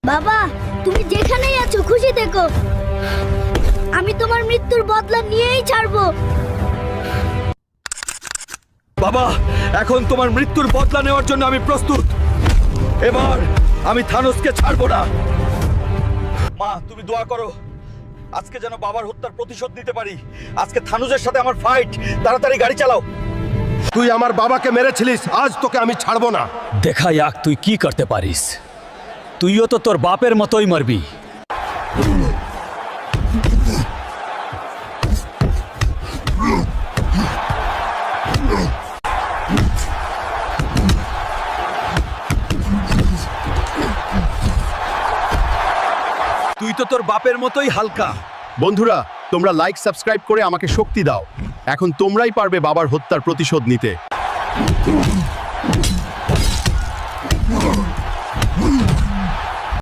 বাবা, তুমি যেখানেই আছো খুশি থেকো। আমি তোমার মৃত্যুর বদলা নিয়েই ছাড়বো। বাবা, এখন তোমার মৃত্যুর বদলা নেওয়ার জন্য আমি প্রস্তুত। এবার আমি থানোসকে ছাড়বো না। মা, তুমি দোয়া করো আজকে যেন বাবার হত্যার প্রতিশোধ নিতে পারি। আজকে থানুজের সাথে আমার ফাইট। তাড়াতাড়ি গাড়ি চালাও। তুই আমার বাবাকে মেরেছিলিস, আজ তোকে আমি ছাড়বো না। দেখা যাক তুই কি করতে পারিস। তুইও তো তোর বাপের মতোই মরবি। তুই তো তোর বাপের মতোই হালকা। বন্ধুরা, তোমরা লাইক সাবস্ক্রাইব করে আমাকে শক্তি দাও। এখন তোমরাই পারবে বাবার হত্যার প্রতিশোধ নিতে।